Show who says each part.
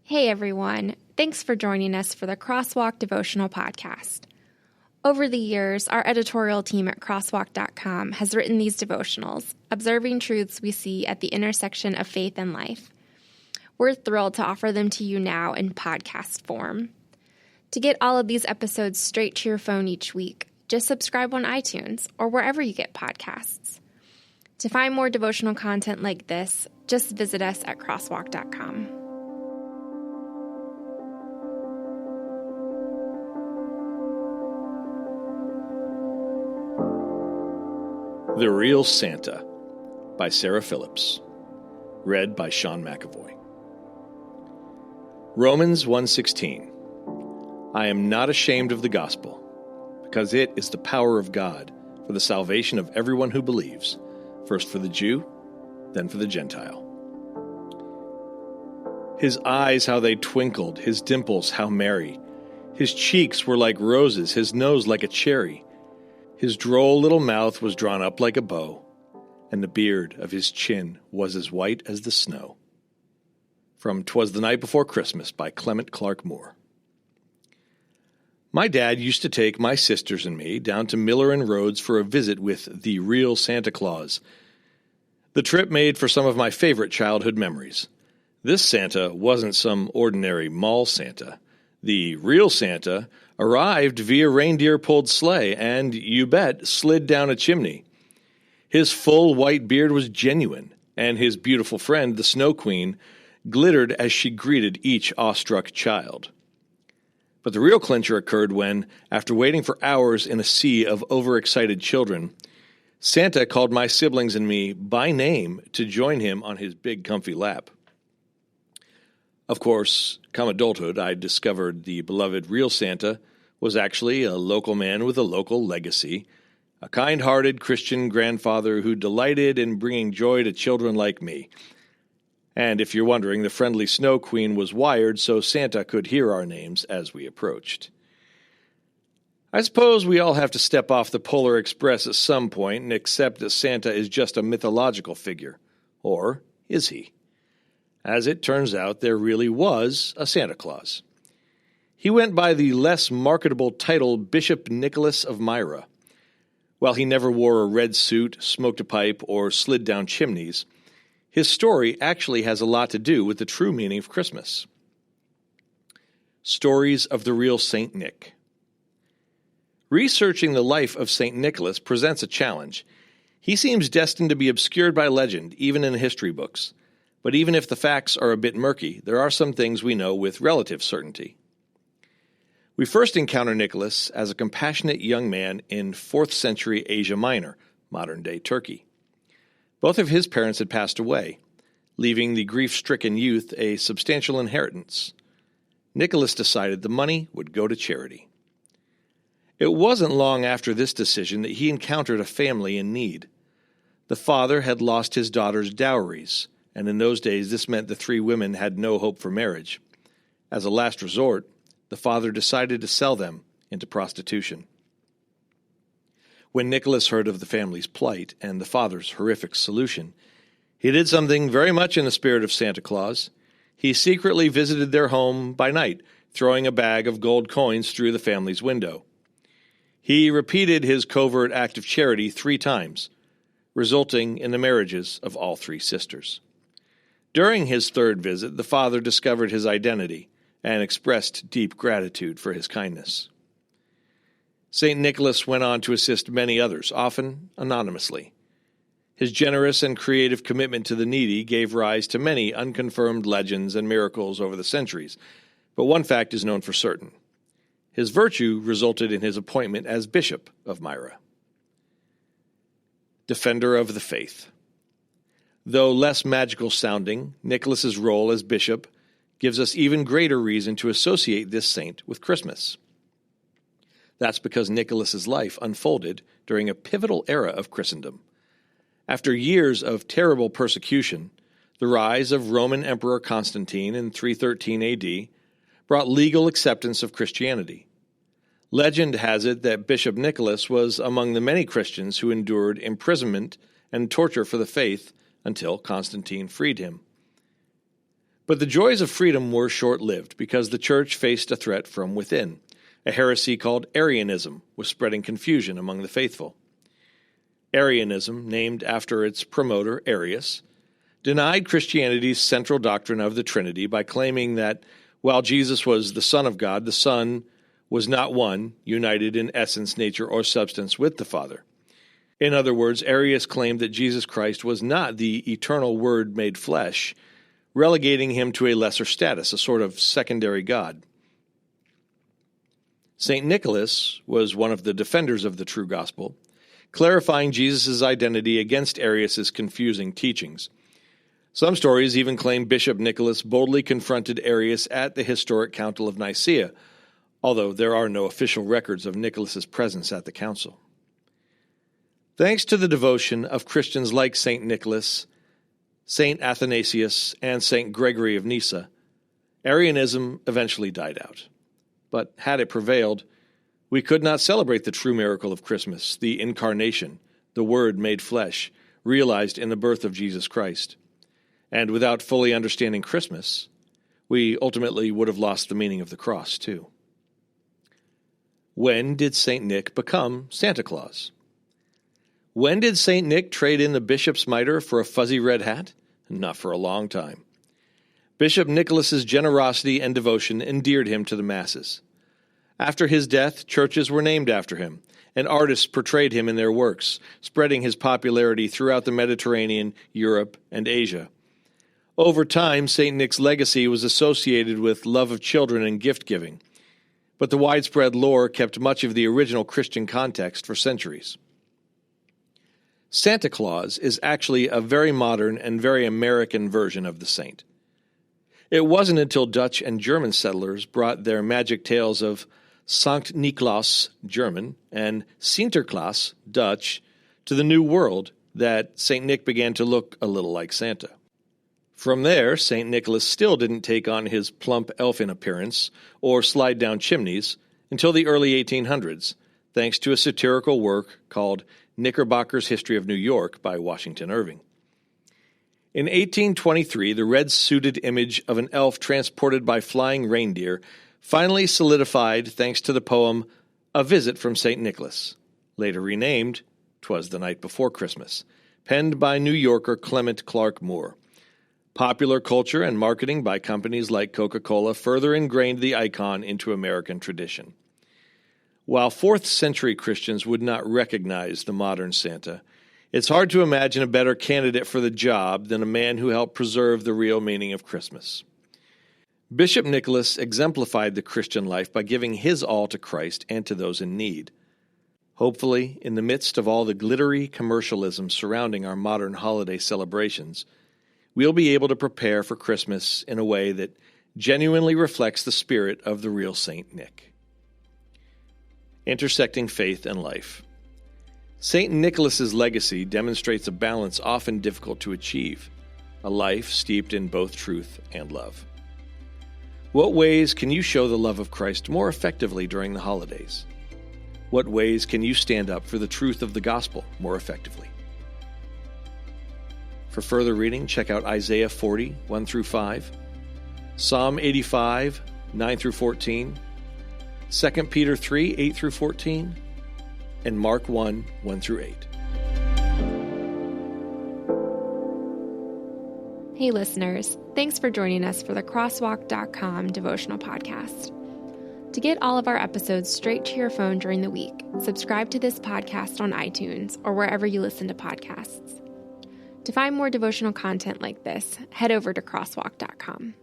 Speaker 1: Hey everyone, thanks for joining us for the Crosswalk Devotional Podcast. Over the years, our editorial team at crosswalk.com has written these devotionals, observing truths we see at the intersection of faith and life. We're thrilled to offer them to you now in podcast form. To get all of these episodes straight to your phone each week, just subscribe on iTunes or wherever you get podcasts. To find more devotional content like this, just visit us at crosswalk.com.
Speaker 2: The Real Santa by Sarah Phillips. Read by Sean McAvoy. Romans 1:16. I am not ashamed of the gospel, because it is the power of God for the salvation of everyone who believes, first for the Jew, then for the Gentile. His eyes, how they twinkled, his dimples, how merry. His cheeks were like roses, his nose like a cherry. His droll little mouth was drawn up like a bow, and the beard of his chin was as white as the snow. From "'Twas the Night Before Christmas" by Clement Clark Moore. My dad used to take my sisters and me down to Miller and Rhodes for a visit with the real Santa Claus. The trip made for some of my favorite childhood memories. This Santa wasn't some ordinary mall Santa. The real Santa arrived via reindeer-pulled sleigh and, you bet, slid down a chimney. His full white beard was genuine, and his beautiful friend, the Snow Queen, glittered as she greeted each awestruck child. But the real clincher occurred when, after waiting for hours in a sea of overexcited children, Santa called my siblings and me by name to join him on his big comfy lap. Of course, come adulthood, I discovered the beloved real Santa was actually a local man with a local legacy, a kind-hearted Christian grandfather who delighted in bringing joy to children like me. And if you're wondering, the friendly Snow Queen was wired so Santa could hear our names as we approached. I suppose we all have to step off the Polar Express at some point and accept that Santa is just a mythological figure. Or is he? As it turns out, there really was a Santa Claus. He went by the less marketable title Bishop Nicholas of Myra. While he never wore a red suit, smoked a pipe, or slid down chimneys, his story actually has a lot to do with the true meaning of Christmas. Stories of the real Saint Nick. Researching the life of Saint Nicholas presents a challenge. He seems destined to be obscured by legend, even in the history books. But even if the facts are a bit murky, there are some things we know with relative certainty. We first encounter Nicholas as a compassionate young man in 4th century Asia Minor, modern-day Turkey. Both of his parents had passed away, leaving the grief-stricken youth a substantial inheritance. Nicholas decided the money would go to charity. It wasn't long after this decision that he encountered a family in need. The father had lost his daughter's dowries, and in those days this meant the 3 women had no hope for marriage. As a last resort, the father decided to sell them into prostitution. When Nicholas heard of the family's plight and the father's horrific solution, he did something very much in the spirit of Santa Claus. He secretly visited their home by night, throwing a bag of gold coins through the family's window. He repeated his covert act of charity 3 times, resulting in the marriages of all 3 sisters. During his 3rd visit, the father discovered his identity and expressed deep gratitude for his kindness. St. Nicholas went on to assist many others, often anonymously. His generous and creative commitment to the needy gave rise to many unconfirmed legends and miracles over the centuries, but one fact is known for certain. His virtue resulted in his appointment as Bishop of Myra. Defender of the Faith. Though less magical sounding, Nicholas's role as bishop gives us even greater reason to associate this saint with Christmas. That's because Nicholas's life unfolded during a pivotal era of Christendom. After years of terrible persecution, the rise of Roman Emperor Constantine in 313 AD brought legal acceptance of Christianity. Legend has it that Bishop Nicholas was among the many Christians who endured imprisonment and torture for the faith until Constantine freed him. But the joys of freedom were short-lived because the church faced a threat from within. A heresy called Arianism was spreading confusion among the faithful. Arianism, named after its promoter, Arius, denied Christianity's central doctrine of the Trinity by claiming that while Jesus was the Son of God, the Son was not one, united in essence, nature, or substance with the Father. In other words, Arius claimed that Jesus Christ was not the eternal Word made flesh, relegating him to a lesser status, a sort of secondary God. St. Nicholas was one of the defenders of the true gospel, clarifying Jesus' identity against Arius' confusing teachings. Some stories even claim Bishop Nicholas boldly confronted Arius at the historic Council of Nicaea, although there are no official records of Nicholas' presence at the council. Thanks to the devotion of Christians like St. Nicholas, St. Athanasius, and St. Gregory of Nyssa, Arianism eventually died out. But had it prevailed, we could not celebrate the true miracle of Christmas, the incarnation, the Word made flesh, realized in the birth of Jesus Christ. And without fully understanding Christmas, we ultimately would have lost the meaning of the cross, too. When did St. Nick become Santa Claus? When did St. Nick trade in the bishop's mitre for a fuzzy red hat? Not for a long time. Bishop Nicholas's generosity and devotion endeared him to the masses. After his death, churches were named after him, and artists portrayed him in their works, spreading his popularity throughout the Mediterranean, Europe, and Asia. Over time, St. Nick's legacy was associated with love of children and gift-giving, but the widespread lore kept much of the original Christian context for centuries. Santa Claus is actually a very modern and very American version of the saint. It wasn't until Dutch and German settlers brought their magic tales of Sankt Niklaus, German, and Sinterklaas, Dutch, to the New World that St. Nick began to look a little like Santa. From there, St. Nicholas still didn't take on his plump elfin appearance or slide down chimneys until the early 1800s, thanks to a satirical work called Knickerbocker's History of New York by Washington Irving. In 1823, the red-suited image of an elf transported by flying reindeer finally solidified thanks to the poem A Visit from St. Nicholas, later renamed 'Twas the Night Before Christmas, penned by New Yorker Clement Clark Moore. Popular culture and marketing by companies like Coca-Cola further ingrained the icon into American tradition. While 4th century Christians would not recognize the modern Santa, it's hard to imagine a better candidate for the job than a man who helped preserve the real meaning of Christmas. Bishop Nicholas exemplified the Christian life by giving his all to Christ and to those in need. Hopefully, in the midst of all the glittery commercialism surrounding our modern holiday celebrations, we'll be able to prepare for Christmas in a way that genuinely reflects the spirit of the real St. Nick. Intersecting faith and life. St. Nicholas's legacy demonstrates a balance often difficult to achieve, a life steeped in both truth and love. What ways can you show the love of Christ more effectively during the holidays? What ways can you stand up for the truth of the gospel more effectively? For further reading, check out Isaiah 40, 1 through 5, Psalm 85, 9 through 14, 2 Peter 3, 8 through 14, and Mark 1, 1 through 8.
Speaker 1: Hey listeners, thanks for joining us for the Crosswalk.com devotional podcast. To get all of our episodes straight to your phone during the week, subscribe to this podcast on iTunes or wherever you listen to podcasts. To find more devotional content like this, head over to Crosswalk.com.